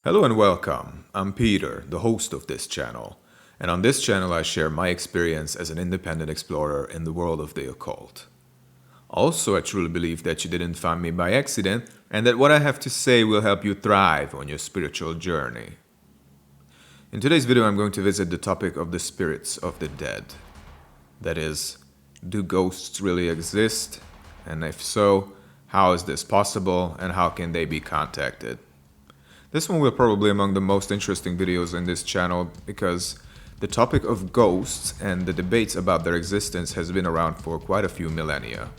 Hello and welcome. I'm Peter, the host of this channel, and on this channel I share my experience as an independent explorer in the world of the occult. Also, I truly believe that you didn't find me by accident and that what I have to say will help you thrive on your spiritual journey. In today's video, I'm going to visit the topic of the spirits of the dead. That is, do ghosts really exist? And if so, how is this possible and how can they be contacted? This one will probably be among the most interesting videos in this channel because the topic of ghosts and the debates about their existence has been around for quite a few millennia.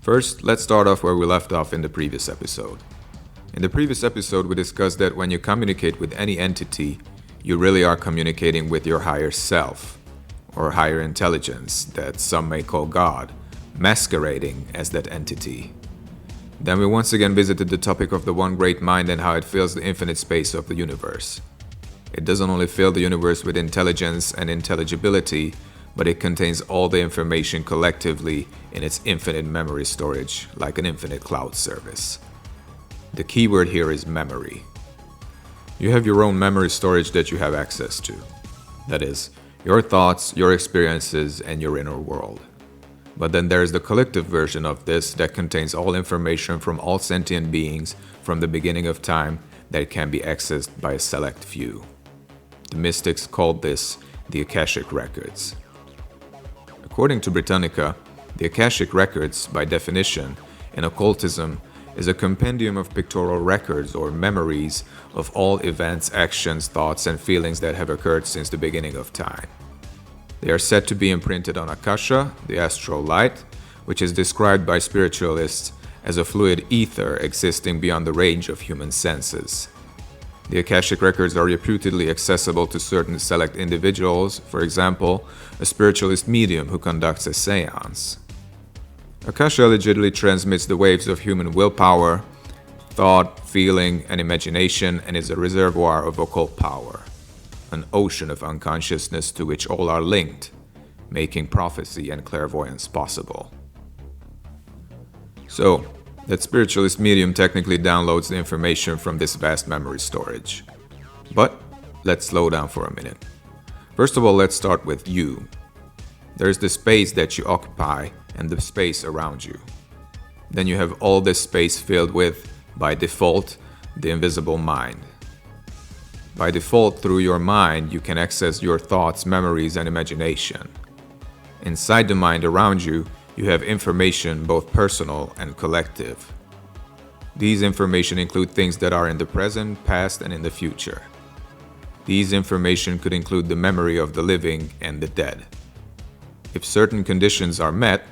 First, let's start off where we left off in the previous episode. In the previous episode, we discussed that when you communicate with any entity, you really are communicating with your higher self, or higher intelligence that some may call God, masquerading as that entity. Then we once again visited the topic of the one great mind and how it fills the infinite space of the universe. It doesn't only fill the universe with intelligence and intelligibility, but it contains all the information collectively in its infinite memory storage, like an infinite cloud service. The key word here is memory. You have your own memory storage that you have access to. That is, your thoughts, your experiences, and your inner world. But then there's the collective version of this that contains all information from all sentient beings from the beginning of time that can be accessed by a select few. The mystics called this the Akashic Records. According to Britannica, the Akashic Records, by definition, in occultism, is a compendium of pictorial records or memories of all events, actions, thoughts, and feelings that have occurred since the beginning of time. They are said to be imprinted on Akasha, the astral light, which is described by spiritualists as a fluid ether existing beyond the range of human senses. The Akashic records are reputedly accessible to certain select individuals, for example, a spiritualist medium who conducts a seance. Akasha allegedly transmits the waves of human willpower, thought, feeling, and imagination, and is a reservoir of occult power. An ocean of unconsciousness to which all are linked, making prophecy and clairvoyance possible. So, that spiritualist medium technically downloads the information from this vast memory storage. But let's slow down for a minute. First of all, let's start with you. There's the space that you occupy and the space around you. Then you have all this space filled with, by default, the invisible mind. By default, through your mind, you can access your thoughts, memories, and imagination. Inside the mind around you, you have information both personal and collective. These information include things that are in the present, past, and in the future. These information could include the memory of the living and the dead. If certain conditions are met,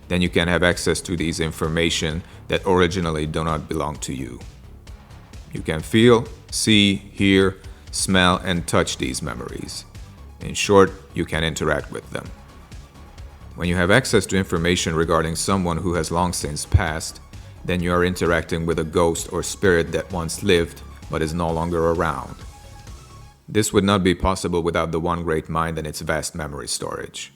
then you can have access to these information that originally do not belong to you. You can feel, see, hear, smell, and touch these memories. In short, you can interact with them. When you have access to information regarding someone who has long since passed, then you are interacting with a ghost or spirit that once lived but is no longer around. This would not be possible without the one great mind and its vast memory storage.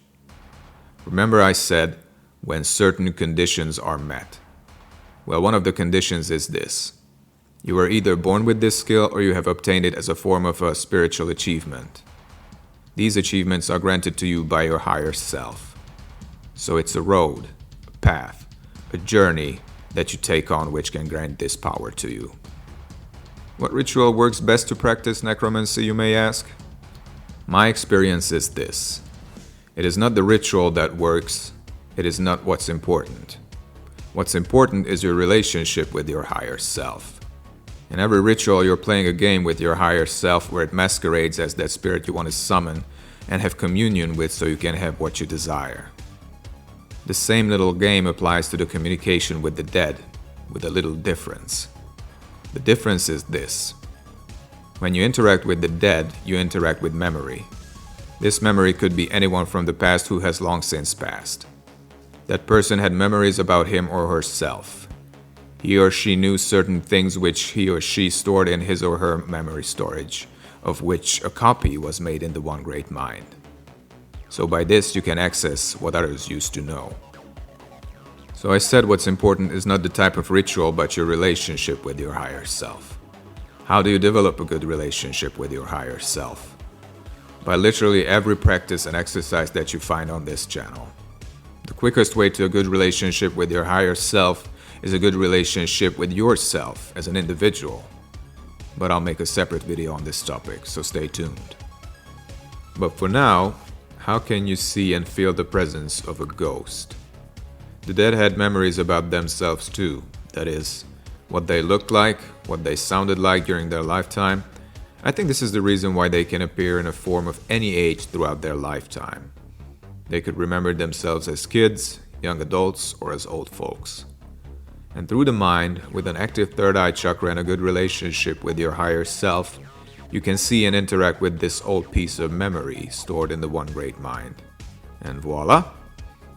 Remember I said, when certain conditions are met. Well, one of the conditions is this. You are either born with this skill or you have obtained it as a form of a spiritual achievement. These achievements are granted to you by your higher self. So it's a road, a path, a journey that you take on which can grant this power to you. What ritual works best to practice necromancy, you may ask? My experience is this. It is not the ritual that works, it is not what's important. What's important is your relationship with your higher self. In every ritual, you're playing a game with your higher self where it masquerades as that spirit you want to summon and have communion with so you can have what you desire. The same little game applies to the communication with the dead, with a little difference. The difference is this. When you interact with the dead, you interact with memory. This memory could be anyone from the past who has long since passed. That person had memories about him or herself. He or she knew certain things which he or she stored in his or her memory storage, of which a copy was made in the one great mind. So by this you can access what others used to know. So I said what's important is not the type of ritual but your relationship with your higher self. How do you develop a good relationship with your higher self? By literally every practice and exercise that you find on this channel. The quickest way to a good relationship with your higher self is a good relationship with yourself as an individual. But I'll make a separate video on this topic, so stay tuned. But for now, how can you see and feel the presence of a ghost? The dead had memories about themselves too, that is, what they looked like, what they sounded like during their lifetime. I think this is the reason why they can appear in a form of any age throughout their lifetime. They could remember themselves as kids, young adults, or as old folks. And through the mind, with an active third eye chakra and a good relationship with your higher self, you can see and interact with this old piece of memory stored in the one great mind. And voila!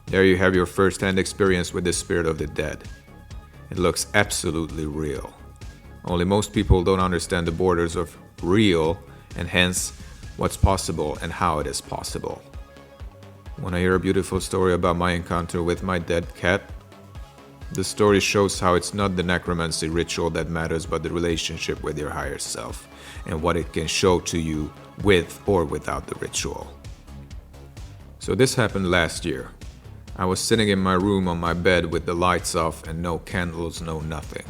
There you have your first-hand experience with the spirit of the dead. It looks absolutely real. Only most people don't understand the borders of real and hence what's possible and how it is possible. Want to hear a beautiful story about my encounter with my dead cat? The story shows how it's not the necromancy ritual that matters, but the relationship with your higher self and what it can show to you with or without the ritual. So this happened last year. I was sitting in my room on my bed with the lights off and no candles, no nothing.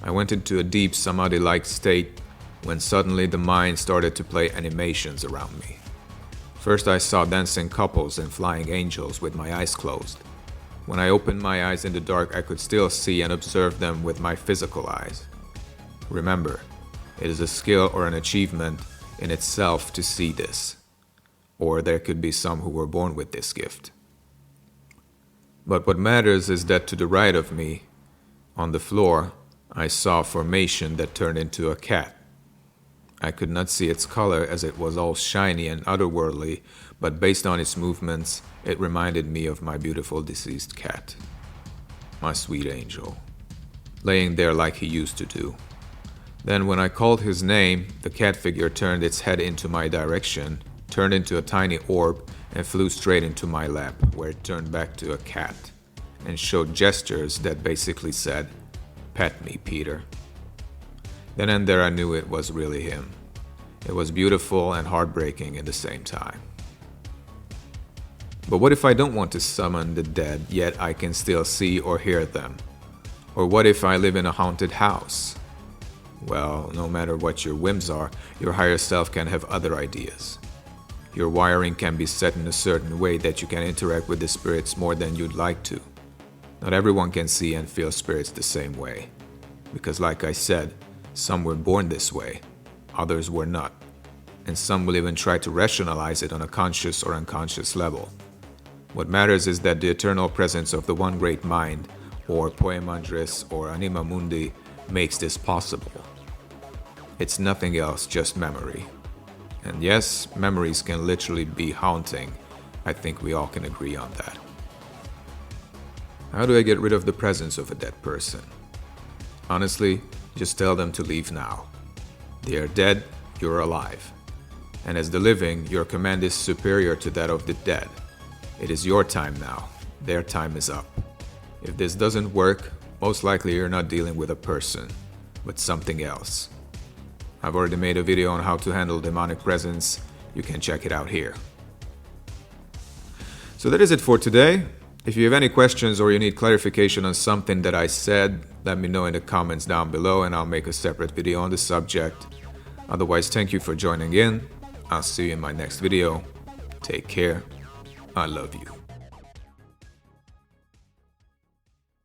I went into a deep samadhi-like state when suddenly the mind started to play animations around me. First I saw dancing couples and flying angels with my eyes closed. When I opened my eyes in the dark, I could still see and observe them with my physical eyes. Remember, it is a skill or an achievement in itself to see this. Or there could be some who were born with this gift. But what matters is that to the right of me, on the floor, I saw a formation that turned into a cat. I could not see its color as it was all shiny and otherworldly, but based on its movements, it reminded me of my beautiful deceased cat. My sweet angel, laying there like he used to do. Then when I called his name, the cat figure turned its head into my direction, turned into a tiny orb, and flew straight into my lap, where it turned back to a cat, and showed gestures that basically said, "Pet me, Peter." Then and there I knew it was really him. It was beautiful and heartbreaking at the same time. But what if I don't want to summon the dead, yet I can still see or hear them? Or what if I live in a haunted house? Well, no matter what your whims are, your higher self can have other ideas. Your wiring can be set in a certain way that you can interact with the spirits more than you'd like to. Not everyone can see and feel spirits the same way. Because like I said, some were born this way, others were not. And some will even try to rationalize it on a conscious or unconscious level. What matters is that the eternal presence of the one great mind, or Poemandris or Anima Mundi, makes this possible. It's nothing else, just memory. And yes, memories can literally be haunting. I think we all can agree on that. How do I get rid of the presence of a dead person? Honestly, just tell them to leave now. They are dead, you're alive. And as the living, your command is superior to that of the dead. It is your time now. Their time is up. If this doesn't work, most likely you're not dealing with a person, but something else. I've already made a video on how to handle demonic presence. You can check it out here. So that is it for today. If you have any questions or you need clarification on something that I said, let me know in the comments down below and I'll make a separate video on the subject. Otherwise, thank you for joining in. I'll see you in my next video. Take care. I love you.